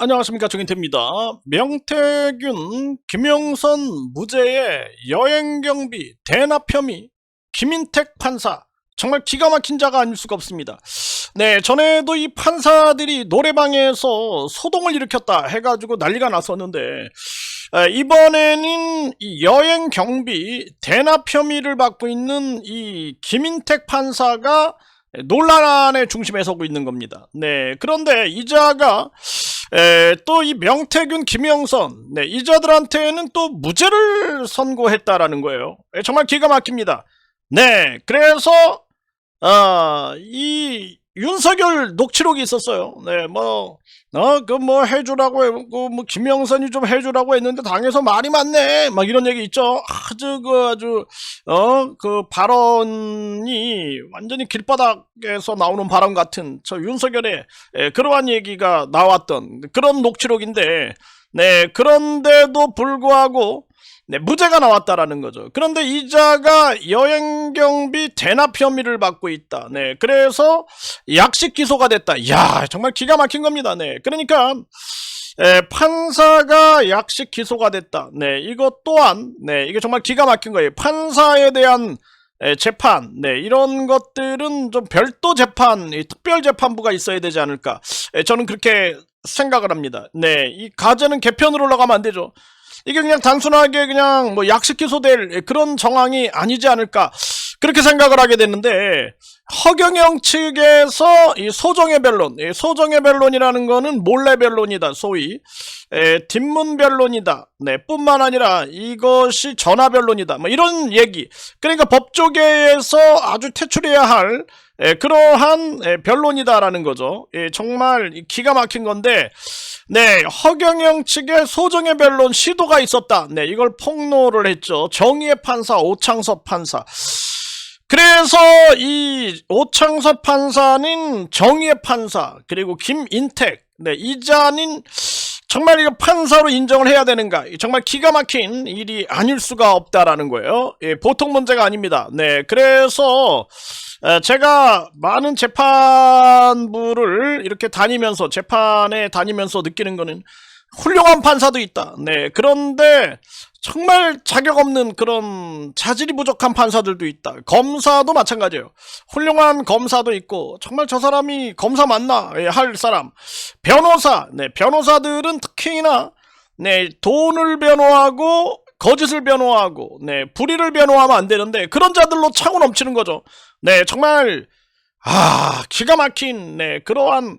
안녕하십니까, 정인태입니다. 명태균, 김영선 무죄의 여행경비 대납 혐의, 김인택 판사, 정말 기가 막힌 자가 아닐 수가 없습니다. 네, 전에도 이 판사들이 노래방에서 소동을 일으켰다 해가지고 난리가 났었는데, 이번에는 이 여행경비 대납 혐의를 받고 있는 이 김인택 판사가 논란의 중심에 서고 있는 겁니다. 네, 그런데 이자가 또 이 명태균, 김영선, 네, 이자들한테는 또 무죄를 선고했다라는 거예요. 정말 기가 막힙니다. 네, 그래서 이 윤석열 녹취록이 있었어요. 네, 해주라고 했고, 김영선이 좀 해주라고 했는데 당에서 말이 많네. 막 이런 얘기 있죠. 그 발언이 완전히 길바닥에서 나오는 발언 같은 저 윤석열의 그러한 얘기가 나왔던 그런 녹취록인데, 네, 그런데도 불구하고 네, 무죄가 나왔다라는 거죠. 그런데 이자가 여행경비 대납 혐의를 받고 있다. 네, 그래서 약식 기소가 됐다. 이야, 정말 기가 막힌 겁니다. 네, 그러니까 판사가 약식 기소가 됐다. 네, 이것 또한 네, 이게 정말 기가 막힌 거예요. 판사에 대한 재판, 네, 이런 것들은 좀 별도 재판, 특별 재판부가 있어야 되지 않을까. 저는 그렇게 생각을 합니다. 네, 이 가죄는 개편으로 올라가면 안 되죠. 이게 그냥 단순하게 그냥 약식 기소될 그런 정황이 아니지 않을까, 그렇게 생각을 하게 됐는데, 허경영 측에서 이 소정의 변론, 소정의 변론이라는 거는 몰래 변론이다, 소위 뒷문 변론이다, 네, 뿐만 아니라 이것이 전화 변론이다, 이런 얘기. 그러니까 법조계에서 아주 퇴출해야 할 그러한 변론이다라는 거죠. 정말 기가 막힌 건데, 네, 허경영 측의 소정의 변론 시도가 있었다. 네, 이걸 폭로를 했죠. 정의의 판사 오창섭 판사. 그래서 이 오창섭 판사는 정의의 판사, 그리고 김인택, 네, 이자는 정말 이거 판사로 인정을 해야 되는가? 정말 기가 막힌 일이 아닐 수가 없다라는 거예요. 보통 문제가 아닙니다. 네, 그래서 제가 많은 재판부를 이렇게 다니면서, 재판에 다니면서 느끼는 거는 훌륭한 판사도 있다. 네, 그런데 정말 자격 없는 그런 자질이 부족한 판사들도 있다. 검사도 마찬가지예요. 훌륭한 검사도 있고, 정말 저 사람이 검사 맞나 할 사람. 변호사, 네, 변호사들은 특히나 네, 돈을 변호하고 거짓을 변호하고, 네, 불의를 변호하면 안 되는데 그런 자들로 차고 넘치는 거죠. 네, 정말 기가 막힌 네, 그러한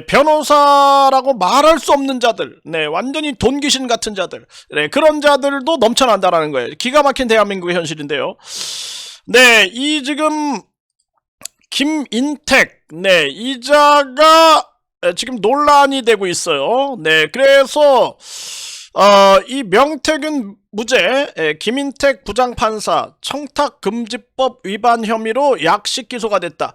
변호사라고 말할 수 없는 자들, 네, 완전히 돈 귀신 같은 자들, 네, 그런 자들도 넘쳐난다라는 거예요. 기가 막힌 대한민국의 현실인데요. 네, 이 지금 김인택, 네, 이자가 지금 논란이 되고 있어요. 네, 그래서 이 명태균 무죄, 김인택 부장판사 청탁금지법 위반 혐의로 약식 기소가 됐다.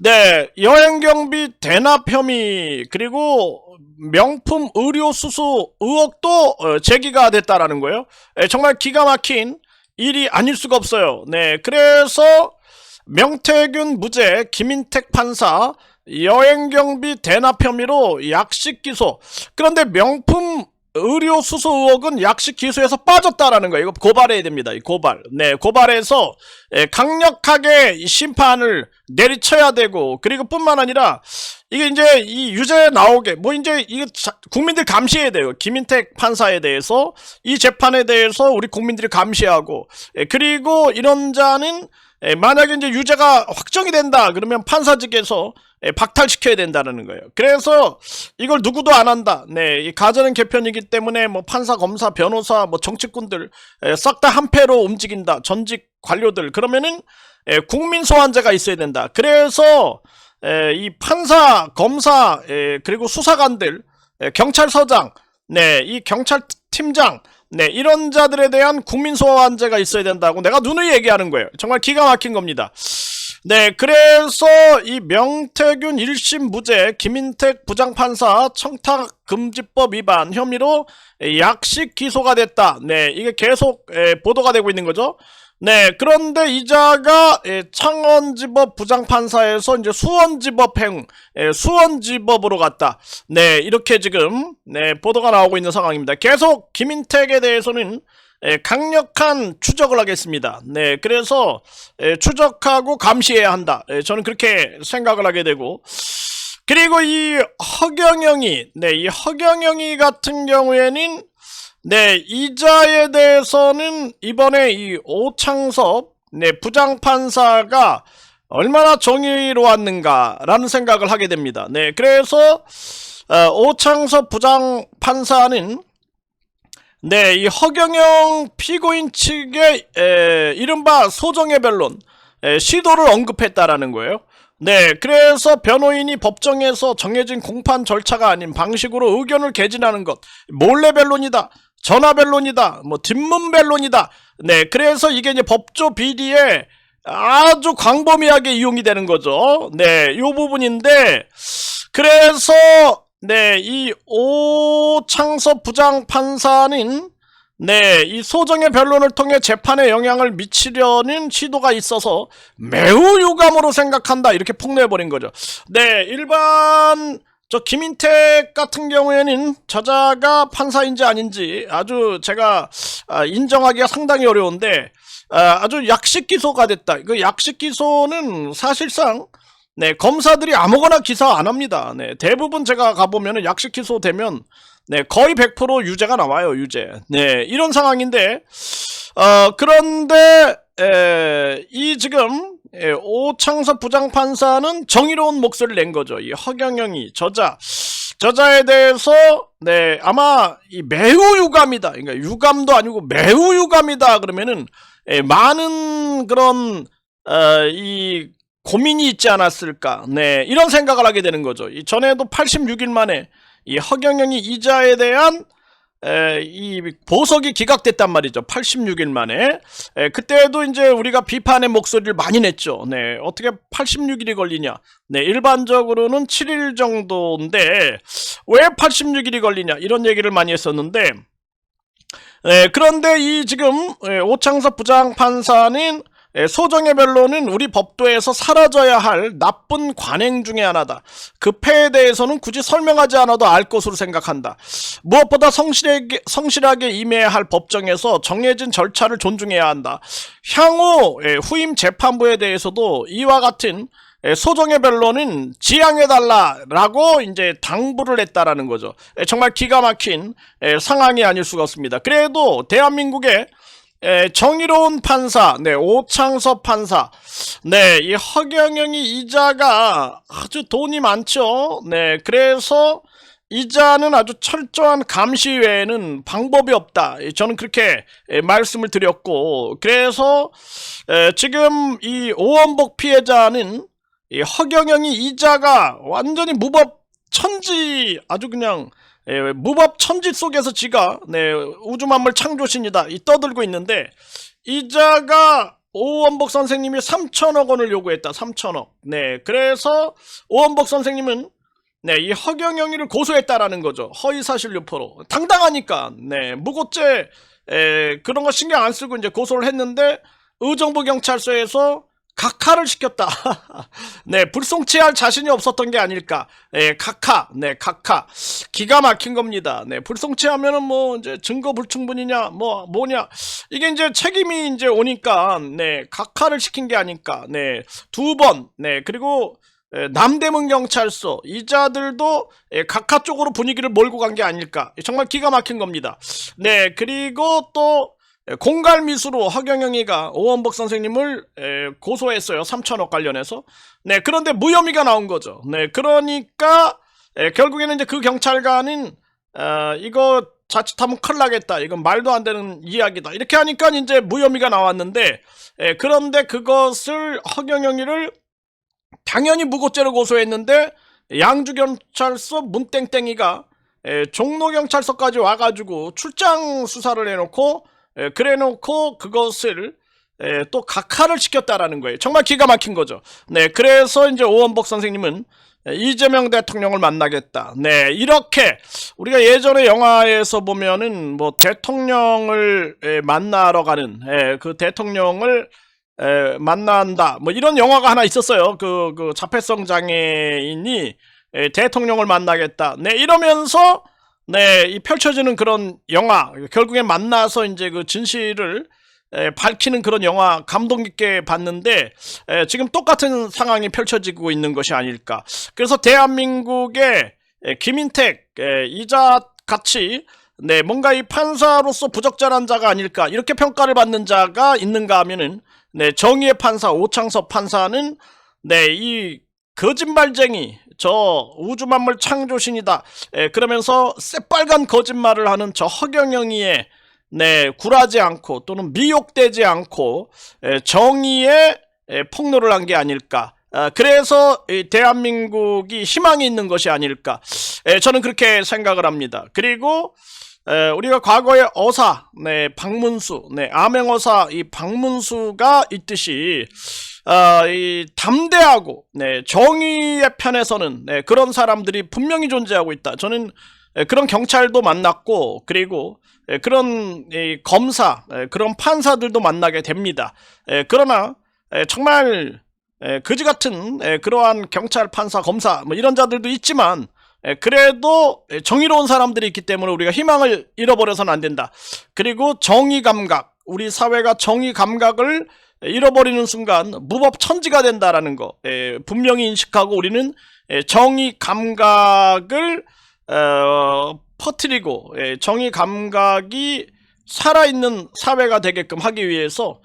네, 여행경비 대납 혐의, 그리고 명품 의료 수수 의혹도 제기가 됐다라는 거예요. 정말 기가 막힌 일이 아닐 수가 없어요. 네, 그래서 명태균 무죄, 김인택 판사 여행경비 대납 혐의로 약식 기소. 그런데 명품 의료 수수 의혹은 약식 기소에서 빠졌다라는 거예요. 이거 고발해야 됩니다. 고발. 네, 고발해서 강력하게 심판을 내리쳐야 되고, 그리고 뿐만 아니라 이게 이제 이 유죄 나오게 이제 이거 국민들 감시해야 돼요. 김인택 판사에 대해서, 이 재판에 대해서 우리 국민들이 감시하고, 그리고 이런 자는 만약에 이제 유죄가 확정이 된다 그러면 판사직에서 박탈시켜야 된다는 거예요. 그래서 이걸 누구도 안 한다. 네, 이 가짜는 개편이기 때문에 판사, 검사, 변호사, 정치꾼들 싹 다 한패로 움직인다. 전직 관료들, 그러면은 국민 소환제가 있어야 된다. 그래서 이 판사, 검사, 그리고 수사관들, 경찰서장, 네, 이 경찰팀장, 네, 이런 자들에 대한 국민 소환제가 있어야 된다고 내가 누누이 얘기하는 거예요. 정말 기가 막힌 겁니다. 네, 그래서 이 명태균 1심 무죄, 김인택 부장판사 청탁금지법 위반 혐의로 약식 기소가 됐다. 네, 이게 계속 보도가 되고 있는 거죠. 네, 그런데 이자가 창원지법 부장판사에서 이제 수원지법으로 갔다. 네, 이렇게 지금 보도가 나오고 있는 상황입니다. 계속 김인택에 대해서는 강력한 추적을 하겠습니다. 네, 그래서 추적하고 감시해야 한다. 저는 그렇게 생각을 하게 되고, 그리고 이 허경영이 같은 경우에는 이자에 대해서는 이번에 이 오창섭 부장판사가 얼마나 정의로웠는가라는 생각을 하게 됩니다. 그래서 오창섭 부장판사는 이 허경영 피고인 측의 이른바 소정의 변론 시도를 언급했다라는 거예요. 그래서 변호인이 법정에서 정해진 공판 절차가 아닌 방식으로 의견을 개진하는 것, 몰래 변론이다, 전화 변론이다, 뭐 뒷문 변론이다. 그래서 이게 이제 법조 비리에 아주 광범위하게 이용이 되는 거죠. 요 부분인데, 그래서 이 오창섭 부장판사는 이 소정의 변론을 통해 재판에 영향을 미치려는 시도가 있어서 매우 유감으로 생각한다, 이렇게 폭로해버린 거죠. 일반 김인택 같은 경우에는 저자가 판사인지 아닌지 아주 제가 인정하기가 상당히 어려운데, 아주 약식 기소가 됐다. 그 약식 기소는 사실상 검사들이 아무거나 기사 안 합니다. 대부분 제가 가보면 약식 기소 되면 거의 100% 유죄가 나와요, 유죄. 이런 상황인데, 그런데, 이 지금, 오창섭 부장판사는 정의로운 목소리를 낸 거죠. 이 허경영이, 저자에 대해서, 아마, 매우 유감이다. 그러니까 유감도 아니고 매우 유감이다. 그러면은, 많은 그런, 이 고민이 있지 않았을까. 이런 생각을 하게 되는 거죠. 전에도 86일 만에, 이 허경영이 이자에 대한 이 보석이 기각됐단 말이죠. 86일 만에. 그때도 이제 우리가 비판의 목소리를 많이 냈죠. 어떻게 86일이 걸리냐. 일반적으로는 7일 정도인데 왜 86일이 걸리냐, 이런 얘기를 많이 했었는데, 그런데 이 지금 오창섭 부장판사는 소정의 변론은 우리 법도에서 사라져야 할 나쁜 관행 중에 하나다. 그 폐에 대해서는 굳이 설명하지 않아도 알 것으로 생각한다. 무엇보다 성실하게 임해야 할 법정에서 정해진 절차를 존중해야 한다. 향후 후임 재판부에 대해서도 이와 같은 소정의 변론은 지양해달라라고 이제 당부를 했다라는 거죠. 정말 기가 막힌 상황이 아닐 수가 없습니다. 그래도 대한민국의 정의로운 판사, 오창섭 판사, 이 허경영이 이자가 아주 돈이 많죠. 그래서 이자는 아주 철저한 감시 외에는 방법이 없다. 저는 그렇게 말씀을 드렸고, 그래서 지금 이 오원복 피해자는 이 허경영이 이자가 완전히 무법천지, 아주 그냥 무법천지 속에서 지가 우주만물 창조신이다 떠들고 있는데, 이자가 오원복 선생님이 3천억 원을 요구했다. 3천억. 그래서 오원복 선생님은 이 허경영이를 고소했다라는 거죠. 허위사실 유포로. 당당하니까 무고죄 그런 거 신경 안 쓰고 이제 고소를 했는데, 의정부 경찰서에서 각하를 시켰다. 불송치할 자신이 없었던 게 아닐까. 각하. 기가 막힌 겁니다. 불송치하면은 뭐 이제 증거 불충분이냐, 뭐냐. 이게 이제 책임이 이제 오니까, 각하를 시킨 게 아닐까. 두 번. 그리고 남대문 경찰서 이자들도 각하 쪽으로 분위기를 몰고 간 게 아닐까. 정말 기가 막힌 겁니다. 그리고 또 공갈미수로 허경영이가 오원복 선생님을 고소했어요. 3천억 관련해서. 그런데 무혐의가 나온 거죠. 그러니까 결국에는 이제 그 경찰관은 이거 자칫하면 큰일 나겠다, 이건 말도 안 되는 이야기다, 이렇게 하니까 이제 무혐의가 나왔는데, 그런데 그것을 허경영이를 당연히 무고죄로 고소했는데, 양주경찰서 문땡땡이가 종로경찰서까지 와가지고 출장 수사를 해놓고, 그래놓고 그것을 또 각하를 시켰다라는 거예요. 정말 기가 막힌 거죠. 그래서 이제 오원복 선생님은 이재명 대통령을 만나겠다. 네, 이렇게 우리가 예전에 영화에서 보면은 뭐 대통령을 만나러 가는 그 대통령을 만난다. 뭐 이런 영화가 하나 있었어요. 그 자폐성 장애인이 대통령을 만나겠다. 네, 이러면서 네, 이 펼쳐지는 그런 영화, 결국에 만나서 이제 그 진실을 밝히는 그런 영화 감동 깊게 봤는데 지금 똑같은 상황이 펼쳐지고 있는 것이 아닐까. 그래서 대한민국의 김인택 이자 같이 네, 뭔가 이 판사로서 부적절한 자가 아닐까 이렇게 평가를 받는 자가 있는가 하면은 네, 정의의 판사 오창석 판사는 네, 이 거짓말쟁이 저 우주만물 창조신이다 그러면서 새빨간 거짓말을 하는 저 허경영이의 네, 굴하지 않고 또는 미혹되지 않고 정의에 폭로를 한 게 아닐까. 그래서 대한민국이 희망이 있는 것이 아닐까. 저는 그렇게 생각을 합니다. 그리고 우리가 과거에 어사, 네, 박문수, 네, 암행어사 이 박문수가 있듯이 이 담대하고 네, 정의의 편에서는 네, 그런 사람들이 분명히 존재하고 있다. 저는 그런 경찰도 만났고 그리고 그런 검사, 그런 판사들도 만나게 됩니다. 그러나 정말 거지 같은 그러한 경찰, 판사, 검사 뭐 이런 자들도 있지만 그래도 정의로운 사람들이 있기 때문에 우리가 희망을 잃어버려서는 안 된다. 그리고 정의 감각, 우리 사회가 정의 감각을 잃어버리는 순간 무법천지가 된다라는 거 분명히 인식하고 우리는 정의 감각을 퍼뜨리고 정의 감각이 살아있는 사회가 되게끔 하기 위해서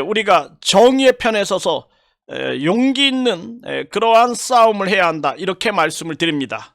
우리가 정의의 편에 서서 용기 있는 그러한 싸움을 해야 한다 이렇게 말씀을 드립니다.